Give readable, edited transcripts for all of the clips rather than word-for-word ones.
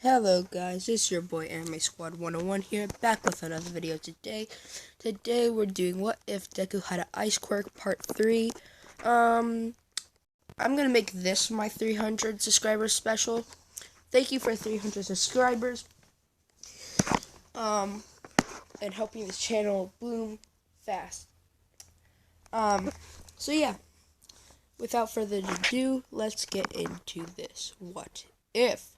Hello guys, it's your boy Anime Squad 101 here, back with another video today. Today we're doing What If Deku Had an Ice Quirk Part 3. I'm gonna make this my 300 subscribers special. Thank you for 300 subscribers. And helping this channel boom fast. So yeah, without further ado, let's get into this. What if?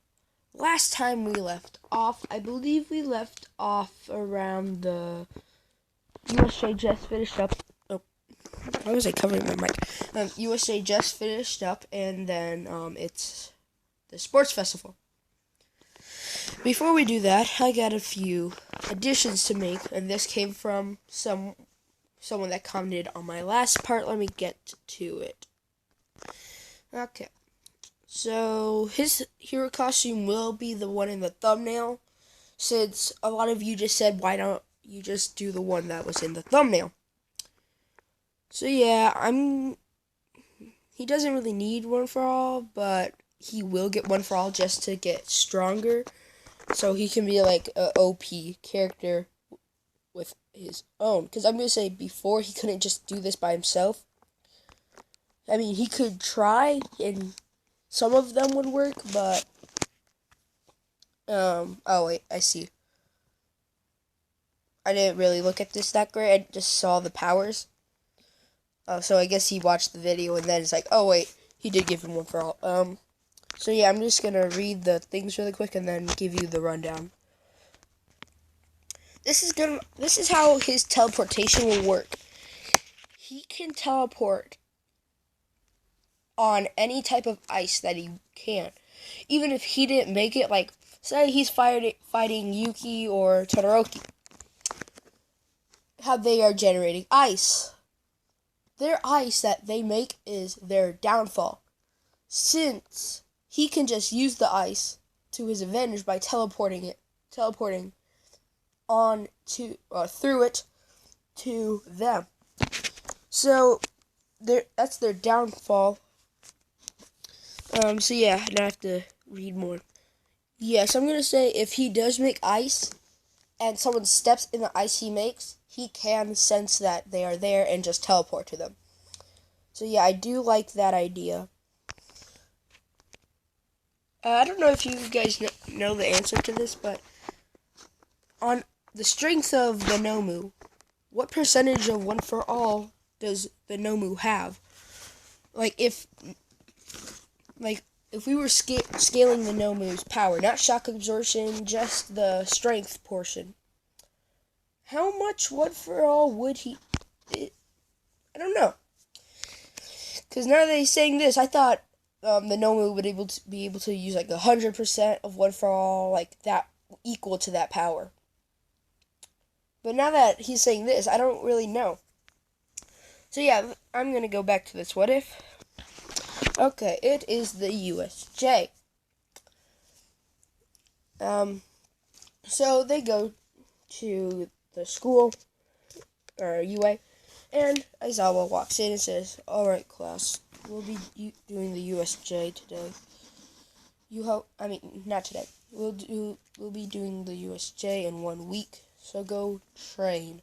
Last time we left off, I believe we left off around the USA just finished up. Oh, why was I covering my mic? USA just finished up, and then it's the sports festival. Before we do that, I got a few additions to make, and this came from someone that commented on my last part. Let me get to it. Okay. So, his hero costume will be the one in the thumbnail, since a lot of you just said, why don't you just do the one that was in the thumbnail? So yeah, he doesn't really need one for all, but he will get one for all just to get stronger, so he can be like a OP character with his own. Because I'm going to say, before, he couldn't just do this by himself. I mean, he could try, and some of them would work, but, oh wait, I see. I didn't really look at this that great, I just saw the powers. So I guess he watched the video, and then it's like, oh wait, he did give him one for all. So yeah, I'm just gonna read the things really quick, and then give you the rundown. This is how his teleportation will work. He can teleport on any type of ice that he can. Even if he didn't make it, like, say he's fighting Yuki or Todoroki. How they are generating ice. Their ice that they make is their downfall. Since he can just use the ice to his advantage by teleporting on to, through it to them. So, that's their downfall. So yeah, now I have to read more. Yes, I'm gonna say if he does make ice, and someone steps in the ice he makes, he can sense that they are there and just teleport to them. So yeah, I do like that idea. I don't know if you guys know the answer to this, but on the strength of the Nomu, what percentage of one for all does the Nomu have? Like, if we were scaling the Nomu's power, not shock absorption, just the strength portion, how much one for all would he... I don't know. Because now that he's saying this, I thought the Nomu would be able to use like 100% of one for all, like that, equal to that power. But now that he's saying this, I don't really know. So yeah, I'm going to go back to this what if. Okay, it is the USJ. So they go to the school, or UA, and Aizawa walks in and says, "Alright, class, we'll be doing the USJ today. Not today. We'll be doing the USJ in 1 week, so go train."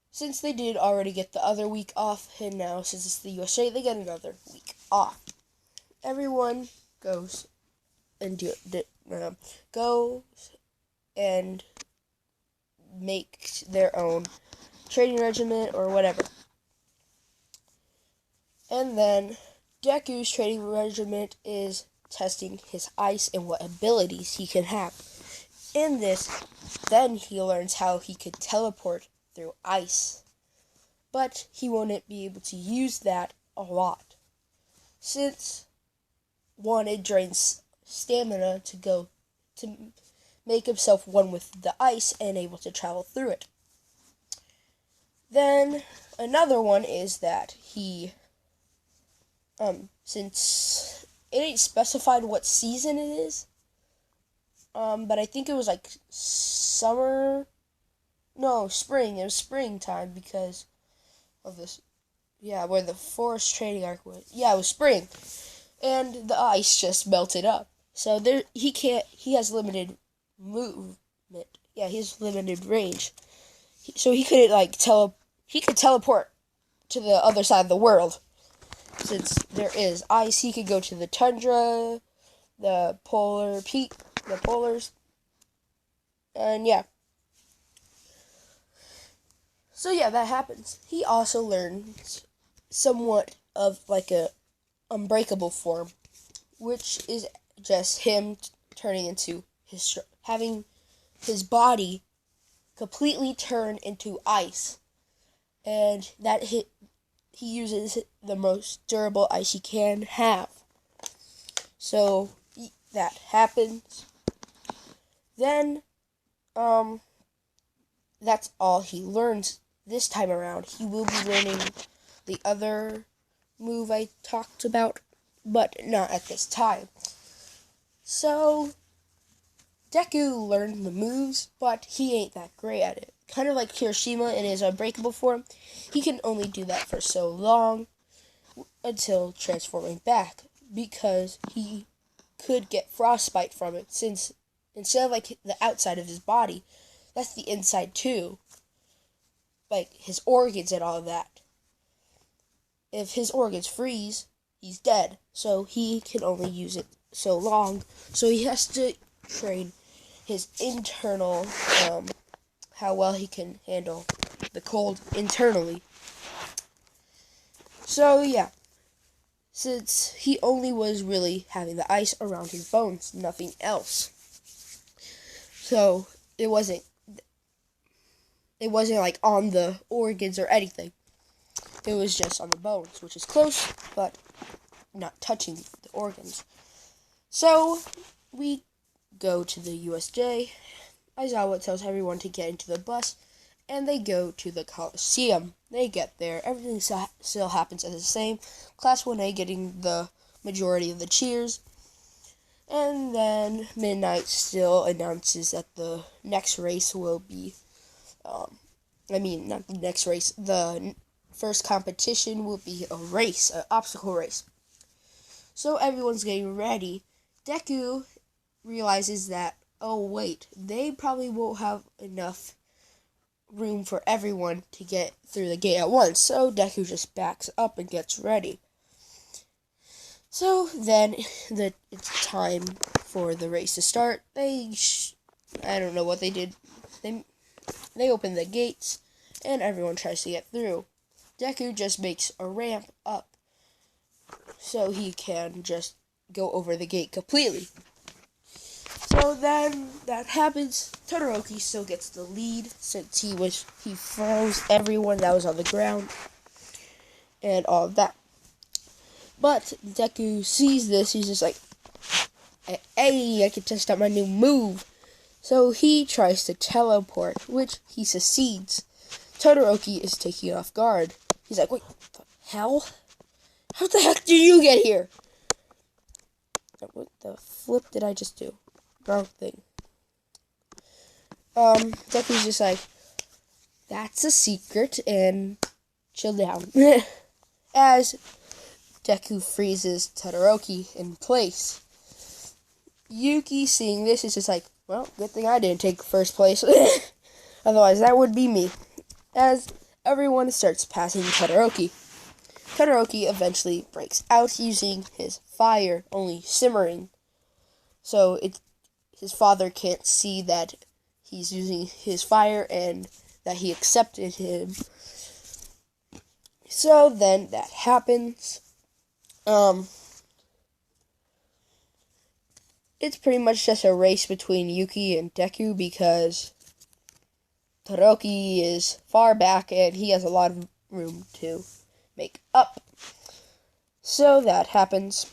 Since they did already get the other week off, and now, since it's the USA, they get another week off. Everyone goes and make their own training regiment or whatever. And then Deku's training regiment is testing his ice and what abilities he can have. In this, then he learns how he could teleport through ice. But he won't be able to use that a lot, since one, it drains stamina to make himself one with the ice and able to travel through it. Then another one is that he, since it ain't specified what season it is, but I think it was like spring. It was springtime because of this. Yeah, where the forest training arc was. Yeah, it was spring. And the ice just melted up. So he has limited movement. Yeah, he has limited range. So he could he could teleport to the other side of the world. Since there is ice, he could go to the tundra, the polars, and yeah. So yeah, that happens. He also learns somewhat of like a unbreakable form, which is just him turning into having his body completely turn into ice, and he uses the most durable ice he can have. So that happens. Then, that's all he learns this time around. He will be learning the other move I talked about, but not at this time. So, Deku learned the moves, but he ain't that great at it. Kind of like Kirishima in his unbreakable form, he can only do that for so long until transforming back, because he could get frostbite from it, since instead of like the outside of his body, that's the inside too. Like his organs and all of that. If his organs freeze, he's dead. So he can only use it so long. So he has to train his internal, how well he can handle the cold internally. So yeah, since he only was really having the ice around his bones, nothing else. So it wasn't like on the organs or anything. It was just on the bones, which is close, but not touching the organs. So we go to the USJ. Aizawa tells everyone to get into the bus, and they go to the Coliseum. They get there. Everything still happens as the same. Class 1A getting the majority of the cheers. And then Midnight still announces that the next race will be, not the next race, the first competition will be a race, an obstacle race. So everyone's getting ready. Deku realizes that, oh wait, they probably won't have enough room for everyone to get through the gate at once. So Deku just backs up and gets ready. So then it's time for the race to start. I don't know what they did. They open the gates and everyone tries to get through. Deku just makes a ramp up so he can just go over the gate completely. So then that happens. Todoroki still gets the lead since he froze everyone that was on the ground and all of that. But Deku sees this. He's just like, hey, I can test out my new move. So he tries to teleport, which he succeeds. Todoroki is taken off guard. He's like, wait, what the hell? How the heck did you get here? What the flip did I just do? Wrong thing. Deku's just like, that's a secret, and chill down. As Deku freezes Todoroki in place. Yuki, seeing this, is just like, well, good thing I didn't take first place. Otherwise, that would be me. As everyone starts passing Todoroki. Todoroki eventually breaks out using his fire, only simmering. So his father can't see that he's using his fire and that he accepted him. So then that happens. It's pretty much just a race between Yuki and Deku because Todoroki is far back and he has a lot of room to make up. So that happens.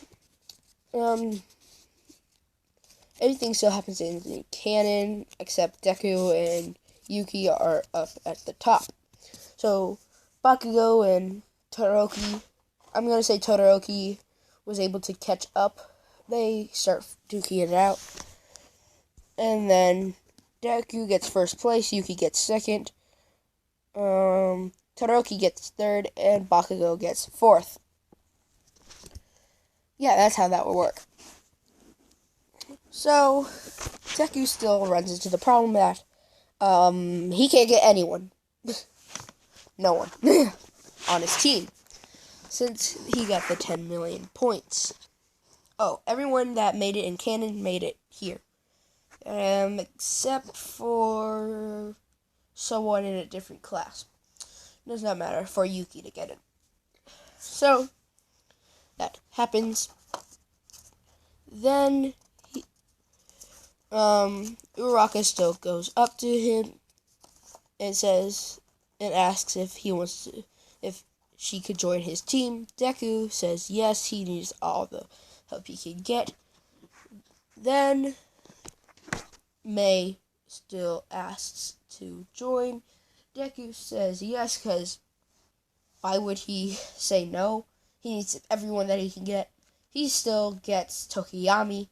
Everything still happens in the canon, except Deku and Yuki are up at the top. So, Bakugo and Todoroki, I'm going to say Todoroki was able to catch up. They start duking it out. And then Deku gets first place, Yuki gets second, Todoroki gets third, and Bakugo gets fourth. Yeah, that's how that would work. So, Deku still runs into the problem that he can't get anyone. No one. On his team. Since he got the 10 million points. Oh, everyone that made it in canon made it here. Except for someone in a different class. Does not matter for Yuki to get it. So, that happens. Then, Uraraka still goes up to him and asks if she could join his team. Deku says yes, he needs all the help he can get. Then May still asks to join. Deku says yes, because why would he say no? He needs everyone that he can get. He still gets Tokiyami.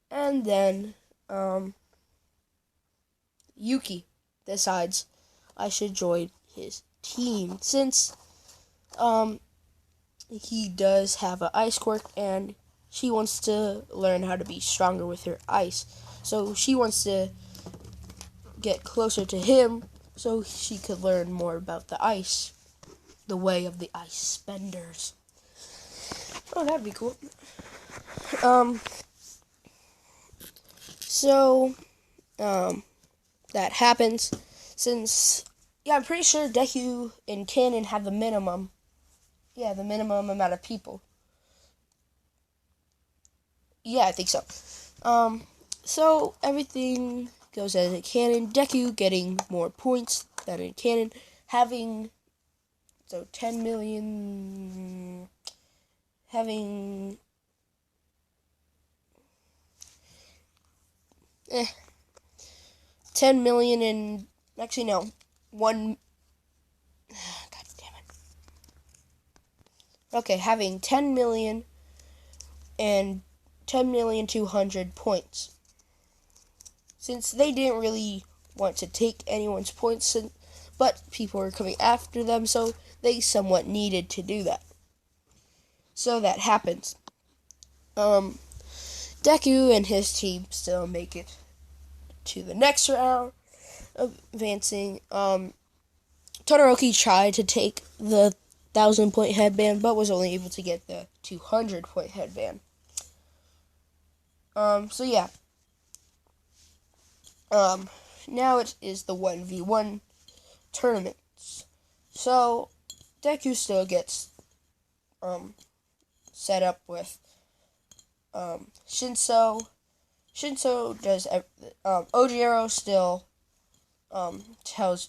And then Yuki decides I should join his team, since he does have an Ice Quirk and she wants to learn how to be stronger with her ice. So she wants to get closer to him so she could learn more about the ice. The way of the ice spenders. Oh, that'd be cool. That happens since, I'm pretty sure Deku and canon have the minimum. Yeah, the minimum amount of people. Yeah, I think so. So everything goes as in canon. Deku getting more points than in canon. Having 10 million. Having 10 million and actually no, 1. God damn it. Okay, having 10 million and 10,200,000 points. Since they didn't really want to take anyone's points, but people were coming after them, so they somewhat needed to do that. So that happens. Deku and his team still make it to the next round, advancing. Todoroki tried to take the 1,000-point headband, but was only able to get the 200-point headband. So yeah. Now it is the 1v1 tournaments. So, Deku still gets, set up with, Shinso. Shinso does, Ojiro still, tells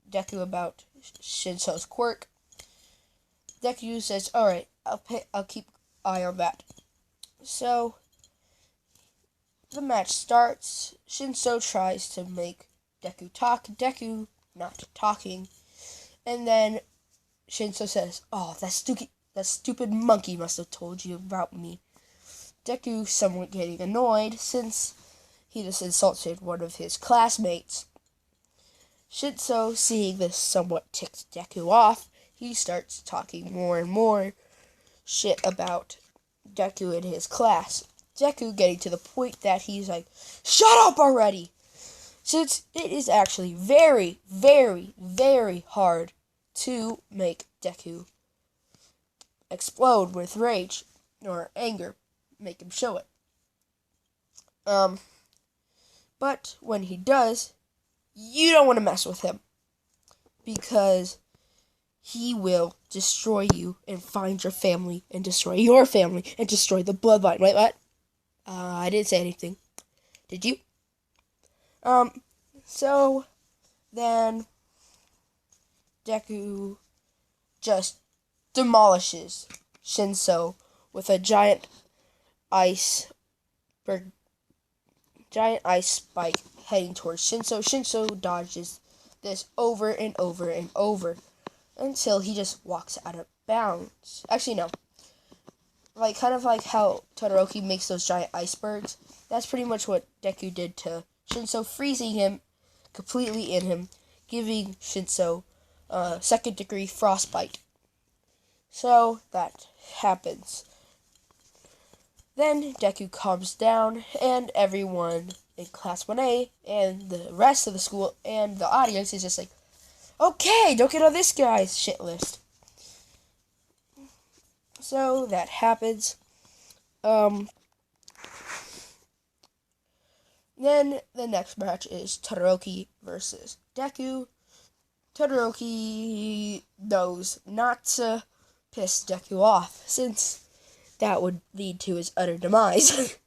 Deku about Shinso's quirk. Deku says, alright, I'll keep eye on that. So, the match starts. Shinso tries to make Deku talk. Deku not talking. And then Shinso says, oh, that stupid monkey must have told you about me. Deku somewhat getting annoyed since he just insulted one of his classmates. Shinso, seeing this, somewhat ticked Deku off. He starts talking more and more shit about Deku in his class. Deku getting to the point that he's like, shut up already! Since it is actually very, very, very hard to make Deku explode with rage or anger. Make him show it. But when he does, you don't want to mess with him, because he will destroy you and find your family and destroy your family and destroy the bloodline. Wait, what? I didn't say anything. Did you? So then Deku just demolishes Shinso with a giant ice spike heading towards Shinso. Shinso dodges this over and over and over until he just walks out of bounds. Actually, no. Kind of like how Todoroki makes those giant icebergs. That's pretty much what Deku did to Shinso, freezing him completely in him, giving Shinso second-degree frostbite. So, that happens. Then Deku calms down, and everyone in Class 1A and the rest of the school and the audience is just like, okay, don't get on this guy's shit list. So that happens. Then the next match is Todoroki versus Deku. Todoroki knows not to piss Deku off, since that would lead to his utter demise.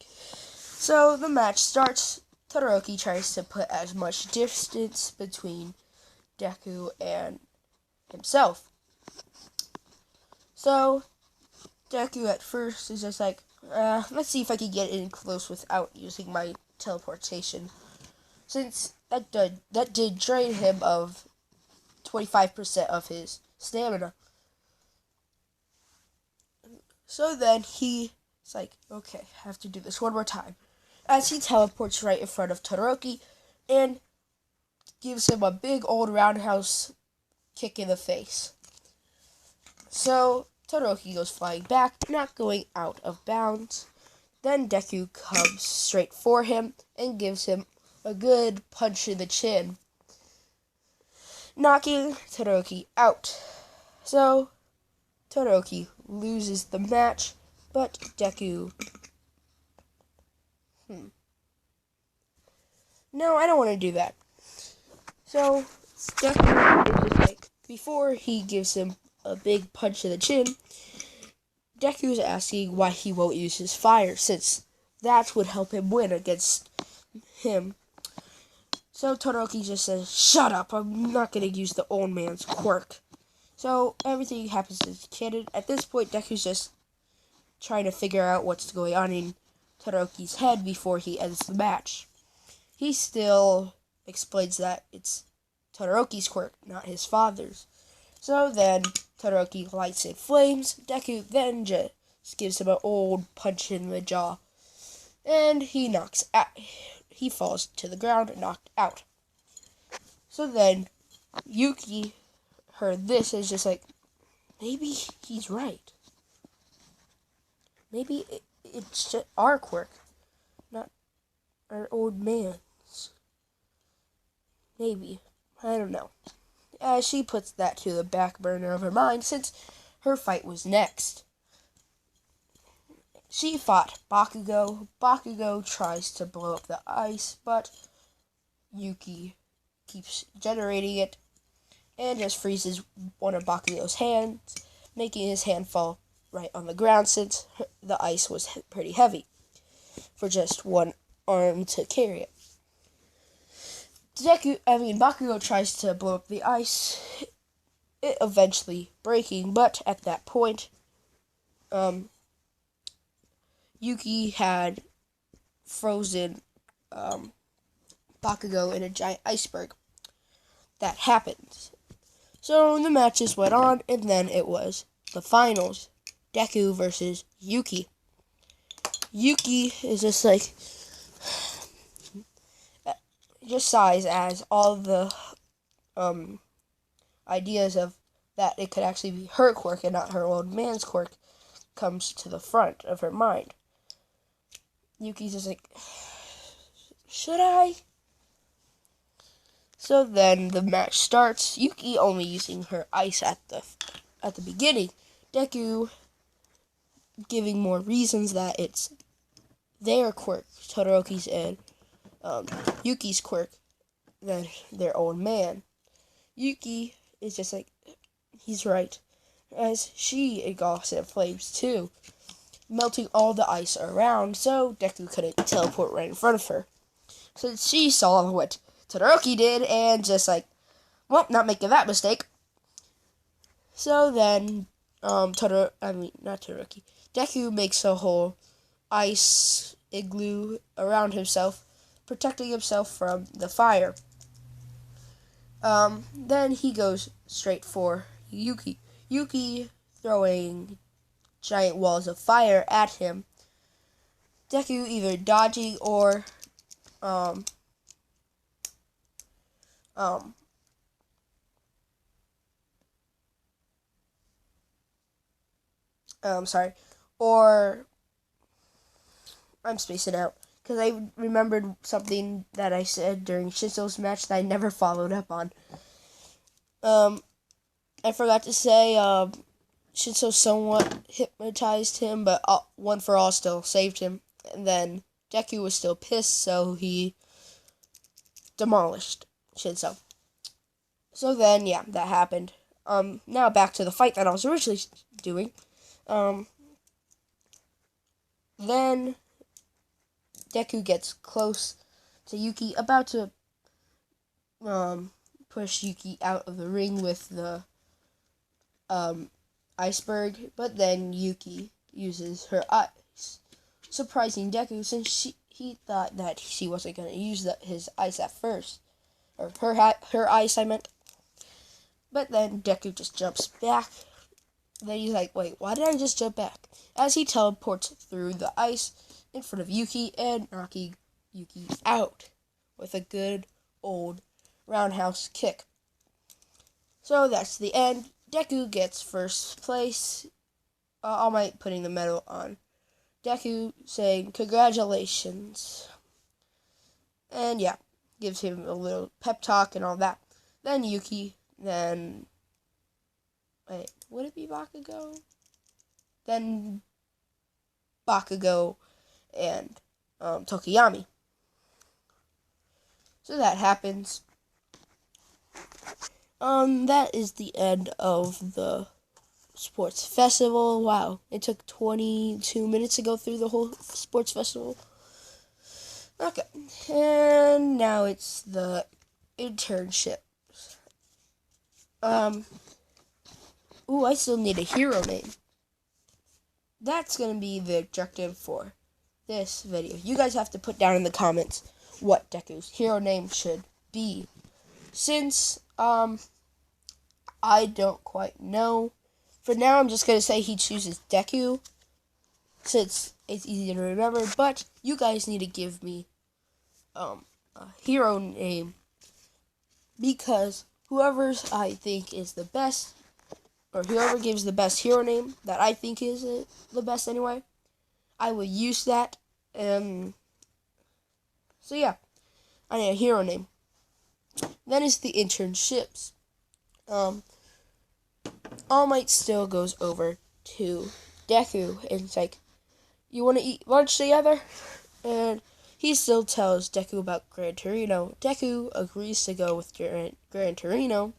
So the match starts. Todoroki tries to put as much distance between Deku and himself. So Deku at first is just like, let's see if I can get in close without using my teleportation, since that did drain him of 25% of his stamina. So then he's like, okay, I have to do this one more time, as he teleports right in front of Todoroki and gives him a big old roundhouse kick in the face. So Todoroki goes flying back, not going out of bounds. Then Deku comes straight for him and gives him a good punch in the chin, knocking Todoroki out. So Todoroki loses the match, but Deku... No, I don't want to do that. So Deku is just like, before he gives him a big punch in the chin, Deku is asking why he won't use his fire, since that would help him win against him. So Todoroki just says, shut up, I'm not going to use the old man's quirk. So everything happens as canon. At this point, Deku's just trying to figure out what's going on in Todoroki's head before he ends the match. He still explains that it's Todoroki's quirk, not his father's. So then Todoroki lights in flames. Deku then just gives him an old punch in the jaw, and he falls to the ground, knocked out. So then Yuki heard this and is just like, maybe he's right. Maybe it's just our quirk, not our old man's. Maybe. I don't know. As she puts that to the back burner of her mind, since her fight was next. She fought Bakugo. Bakugo tries to blow up the ice, but Yuki keeps generating it and just freezes one of Bakugo's hands, making his hand fall right on the ground, since the ice was pretty heavy for just one arm to carry it. Bakugo tries to blow up the ice, it eventually breaking, but at that point, Yuki had frozen Bakugo in a giant iceberg. That happened. So the matches went on, and then it was the finals. Deku versus Yuki. Yuki is just like, just sighs as all the ideas of that it could actually be her quirk and not her old man's quirk comes to the front of her mind. Yuki's just like, should I? So then the match starts. Yuki only using her ice at the beginning. Deku giving more reasons that it's their quirk, Todoroki's and Yuki's quirk, than their own man. Yuki is just like, he's right, as she engulfs in flames too, melting all the ice around, so Deku couldn't teleport right in front of her. So she saw what Todoroki did, and just like, well, not making that mistake. So then, Deku makes a whole ice igloo around himself, protecting himself from the fire. Then he goes straight for Yuki. Yuki throwing giant walls of fire at him. Deku either dodging or or I'm spacing out. Because I remembered something that I said during Shinso's match that I never followed up on. I forgot to say, Shinso somewhat hypnotized him, but One for All still saved him. And then Deku was still pissed, so he demolished Shinso. So then, yeah, that happened. Now back to the fight that I was originally doing. Then Deku gets close to Yuki, about to push Yuki out of the ring with the iceberg, but then Yuki uses her ice, surprising Deku since he thought that she wasn't going to use his ice at first, or her ice, I meant. But then Deku just jumps back. Then he's like, wait, why did I just jump back? As he teleports through the ice in front of Yuki and knocking Yuki out with a good old roundhouse kick. So that's the end. Deku gets first place. All Might putting the medal on Deku, saying congratulations. And yeah, gives him a little pep talk and all that. Then Yuki, then... Wait, would it be Bakugo? Then Bakugo and Tokiyami. So that happens. That is the end of the sports festival. Wow, it took 22 minutes to go through the whole sports festival. Okay, and now it's the internship. Ooh, I still need a hero name. That's going to be the objective for this video. You guys have to put down in the comments what Deku's hero name should be. Since, I don't quite know. For now, I'm just going to say he chooses Deku, since it's easy to remember. But you guys need to give me, a hero name. Because whoever's I think is the best, or whoever gives the best hero name that I think is the best anyway, I will use that. So yeah, I need a hero name. Then is the internships. All Might still goes over to Deku and it's like, you want to eat lunch together? And he still tells Deku about Gran Torino. Deku agrees to go with Gran Torino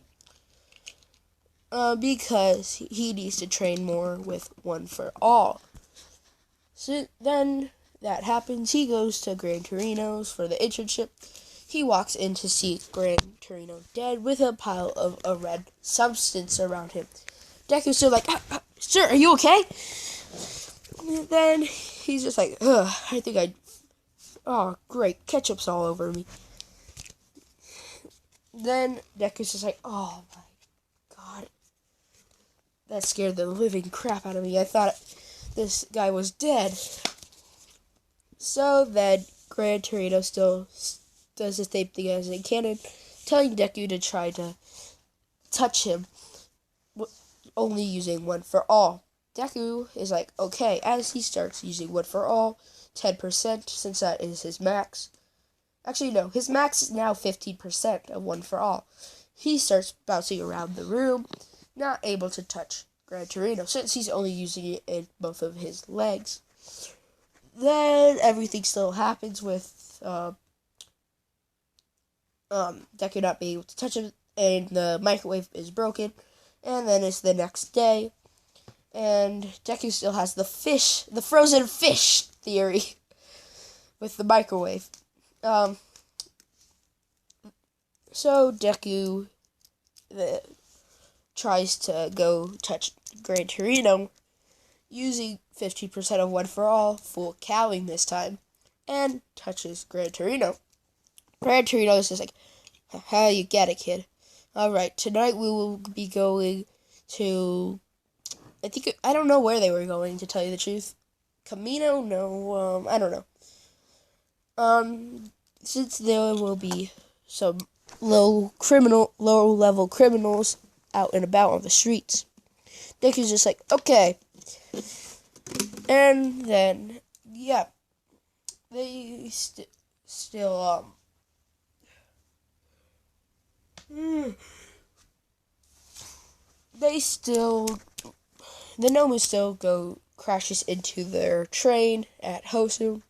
because he needs to train more with One for All. So then that happens. He goes to Gran Torino's for the internship. He walks in to see Gran Torino dead with a pile of a red substance around him. Deku's still like, sir, are you okay? And then he's just like, I think oh, great, ketchup's all over me. Then Deku's just like, oh my god. That scared the living crap out of me. I thought this guy was dead. So then Gran Torino still does the same thing as in canon, telling Deku to try to touch him, only using One for All. Deku is like, okay, as he starts using One for All, 10%, since that is his max. Actually, no, his max is now 15% of One for All. He starts bouncing around the room, not able to touch Gran Torino, since he's only using it in both of his legs. Then everything still happens with Deku not being able to touch him, and the microwave is broken. And then it's the next day, and Deku still has the frozen fish theory with the microwave. So Deku tries to go touch Gran Torino using 50% of One for All, full cowing this time, and touches Gran Torino. Gran Torino is just like, how you get it, kid. Alright, tonight we will be going to, I don't know where they were going, to tell you the truth. Camino? No, I don't know. Since there will be some low-level criminals out and about on the streets. Deku's just like, okay. And then, yeah. they still they still the Nomu still crashes into their train at Hosu,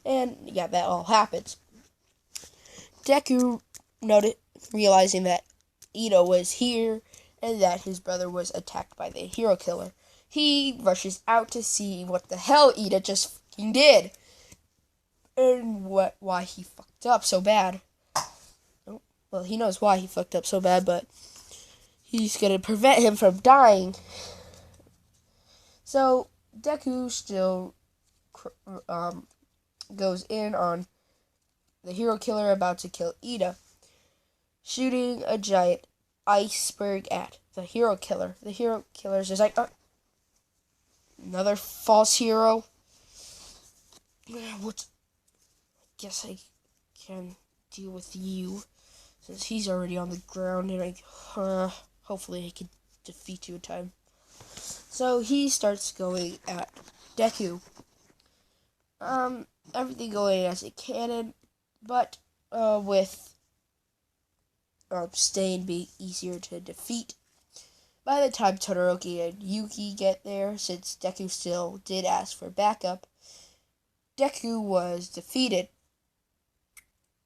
and yeah, that all happens. Deku realizing that Ito was here and that his brother was attacked by the hero killer. He rushes out to see what the hell Ito just fucking did and why he fucked up so bad. Well, he knows why he fucked up so bad, but he's gonna prevent him from dying. So Deku still goes in on the hero killer about to kill Ida, shooting a giant iceberg at the hero killer. The hero killer's just like, another false hero. What? I guess I can deal with you, since he's already on the ground, and hopefully I can defeat you in time. So he starts going at Deku. Everything going as it can, but with Stain being easier to defeat. By the time Todoroki and Yuki get there, since Deku still did ask for backup, Deku was defeated.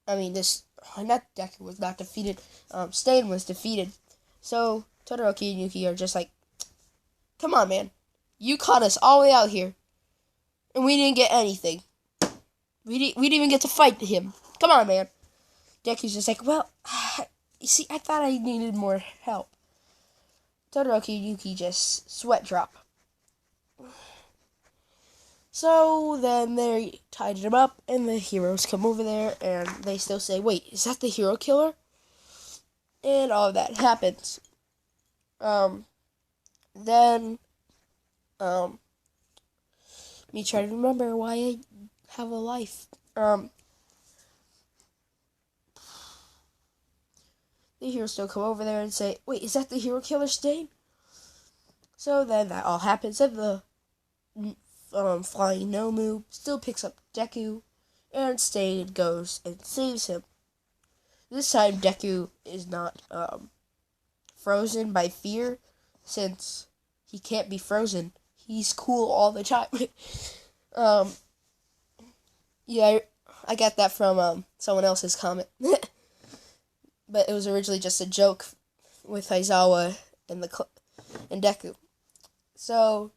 Not Deku was not defeated. Stain was defeated. So Todoroki and Yuki are just like, come on, man. You caught us all the way out here, and we didn't get anything. We didn't even get to fight him. Come on, man. Deku's just like, well, you see, I thought I needed more help. Todoroki and Yuki just sweat drop. So then they tied him up, and the heroes come over there, and they still say, wait, is that the hero killer? And all that happens. Then, me trying to remember why I have a life. The heroes still come over there and say, wait, is that the hero killer Stain? So then that all happens, and the flying Nomu still picks up Deku, and Stain goes and saves him. This time Deku is not frozen by fear, since he can't be frozen. He's cool all the time. Yeah, I got that from someone else's comment. But it was originally just a joke with Aizawa and Deku. So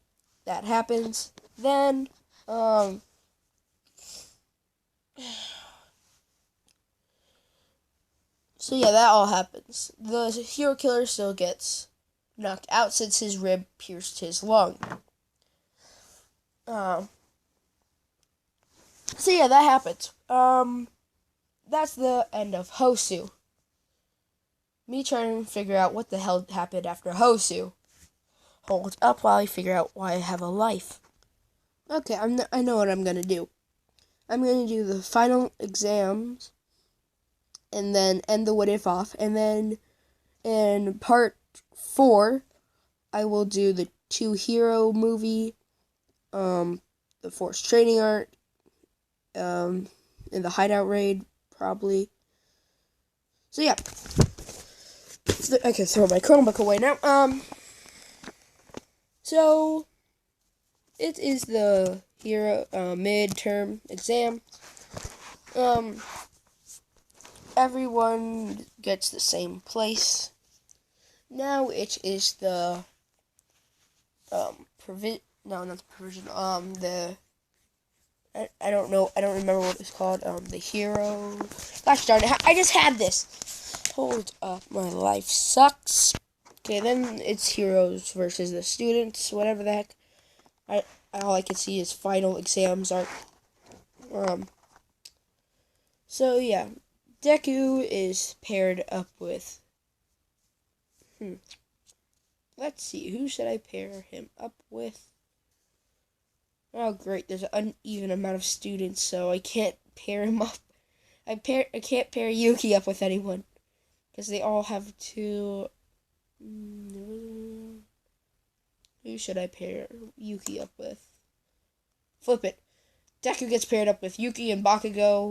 that happens. Then so yeah, that all happens. The hero killer still gets knocked out since his rib pierced his lung. So yeah, that happens. That's the end of Hosu. Me trying to figure out what the hell happened after Hosu. Hold up while I figure out why I have a life. Okay, I know what I'm gonna do. I'm gonna do the final exams, and then end the what if off, and then in part 4, I will do the 2 hero movie, the forced training art, in the hideout raid, probably. So yeah. I can throw my Chromebook away now. So it is the hero midterm exam. Everyone gets the same place. Now it is the I don't know. I don't remember what it's called. The hero. Gosh darn it! I just had this. Hold up, my life sucks. Okay, then it's heroes versus the students. Whatever the heck. All I can see is final exams are. So yeah, Deku is paired up with. Let's see. Who should I pair him up with? Oh, great. There's an uneven amount of students, so I can't pair him up. I can't pair Yuki up with anyone, because they all have to... Who should I pair Yuki up with? Flip it. Deku gets paired up with Yuki and Bakugo.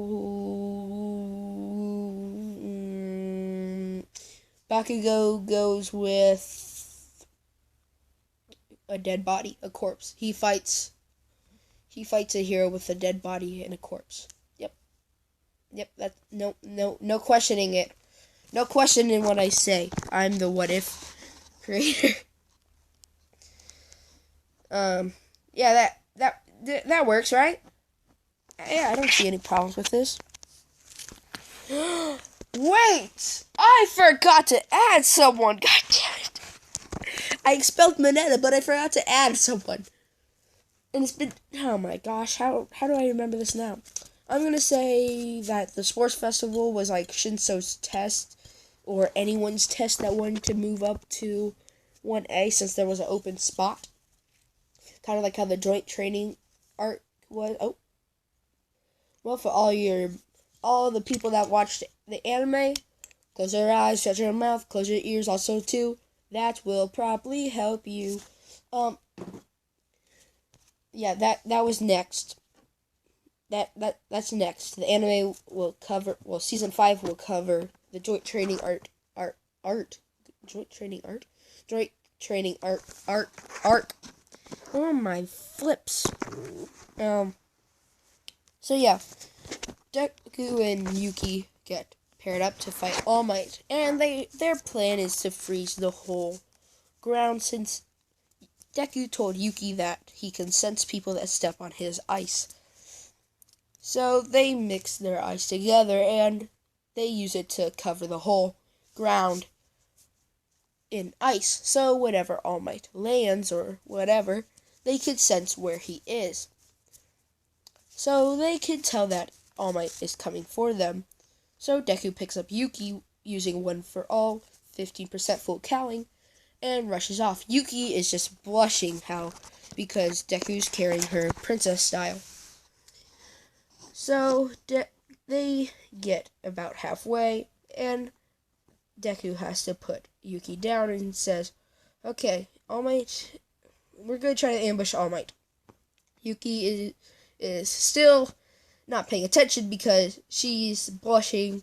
Bakugo goes with a dead body, a corpse. He fights a hero with a dead body and a corpse. Yep, that no questioning it. No questioning what I say. I'm the what if creator. Yeah, that works, right? Yeah, I don't see any problems with this. Wait! I forgot to add someone. God damn it. I expelled Mineta, but I forgot to add someone. And it's been... Oh my gosh, how do I remember this now? I'm going to say that the sports festival was like Shinso's test, or anyone's test that wanted to move up to 1A since there was an open spot. Kind of like how the joint training art was. Oh. Well, for all the people that watched the anime, close your eyes, shut your mouth, close your ears also too. That will probably help you. Yeah, that was next. That's next. The anime will cover, season 5 will cover the joint training art. Oh my flips. So yeah, Deku and Yuki get paired up to fight All Might, and their plan is to freeze the whole ground since Deku told Yuki that he can sense people that step on his ice. So they mix their ice together and they use it to cover the whole ground in ice. So whenever All Might lands or whatever, they could sense where he is. So they could tell that All Might is coming for them. So Deku picks up Yuki using One for All, 15% full cowling, and rushes off. Yuki is just blushing because Deku's carrying her princess style. So they get about halfway, and Deku has to put Yuki down and says, "Okay, All Might, we're going to try to ambush All Might." Yuki is still not paying attention because she's blushing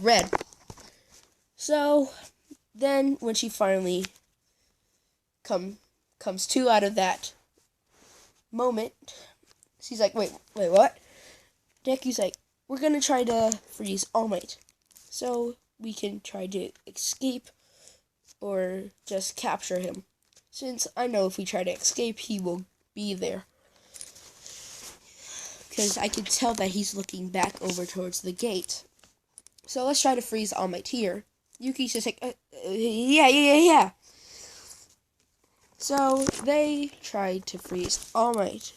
red. So then when she finally comes to out of that moment, she's like, wait, what? Deku's like, we're going to try to freeze All Might so we can try to escape or just capture him. Since I know if we try to escape, he will be there. Because I can tell that he's looking back over towards the gate. So let's try to freeze All Might here. Yuki's just like, yeah. So they tried to freeze All Might.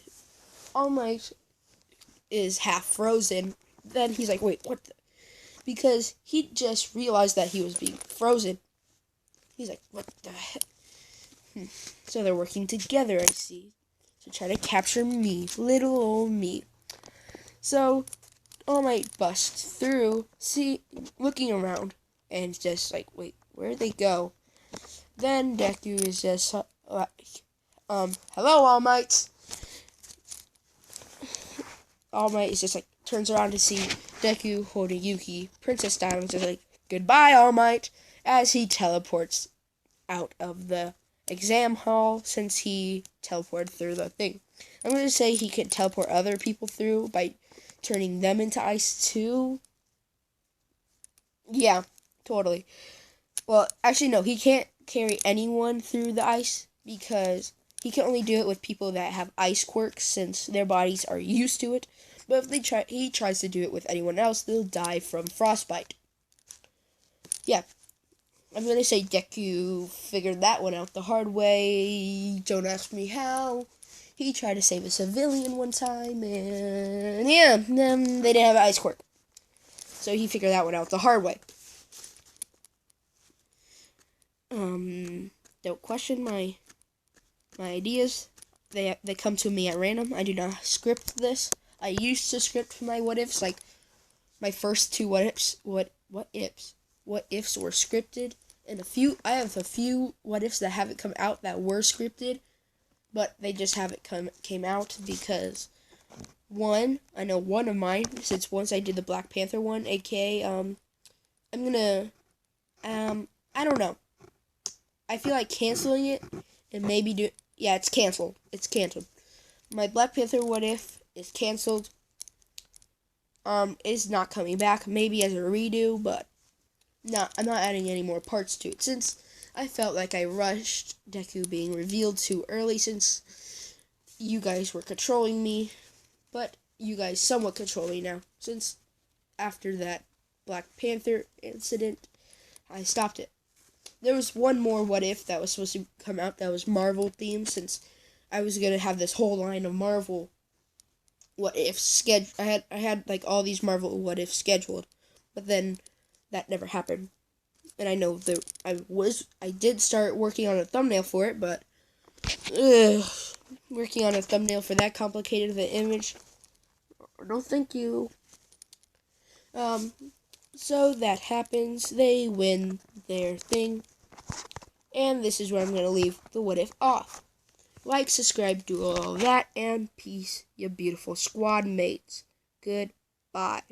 All Might is half frozen. Then he's like, wait, what the? Because he just realized that he was being frozen. He's like, what the heck? So they're working together, I see, to try to capture me, little old me. So All Might busts through, looking around, and just like, wait, where'd they go? Then Deku is just like, hello, All Might. All Might is just like, turns around to see Deku holding Yuki, princess style, and just like, goodbye, All Might, as he teleports out of the exam hall since he teleported through the thing. I'm going to say he can teleport other people through by turning them into ice too. Yeah, totally. Well, actually, no, he can't carry anyone through the ice because he can only do it with people that have Ice Quirk since their bodies are used to it. But if he tries to do it with anyone else, they'll die from frostbite. Yeah. I'm going to say Deku figured that one out the hard way. Don't ask me how. He tried to save a civilian one time, and yeah, they didn't have an Ice Quirk. So he figured that one out the hard way. Don't question my ideas. They come to me at random. I do not script this. I used to script my what ifs, like my first two what ifs were scripted, and I have a few what ifs that haven't come out that were scripted, but they just haven't came out because I know one of mine, since once I did the Black Panther one, aka, I'm gonna, I don't know. I feel like canceling it, and maybe yeah, it's canceled. It's canceled. My Black Panther What If is canceled. It's not coming back, maybe as a redo, but I'm not adding any more parts to it, since I felt like I rushed Deku being revealed too early, since you guys were controlling me, but you guys somewhat control me now, since after that Black Panther incident, I stopped it. There was one more What If that was supposed to come out that was Marvel themed, since I was going to have this whole line of Marvel What If scheduled. I had like all these Marvel What If scheduled, but then that never happened. And I know that I did start working on a thumbnail for it, but working on a thumbnail for that complicated of an image, no thank you. So that happens. They win their thing, and this is where I'm gonna leave the What If off. Like, subscribe, do all that, and peace, you beautiful squad mates. Goodbye.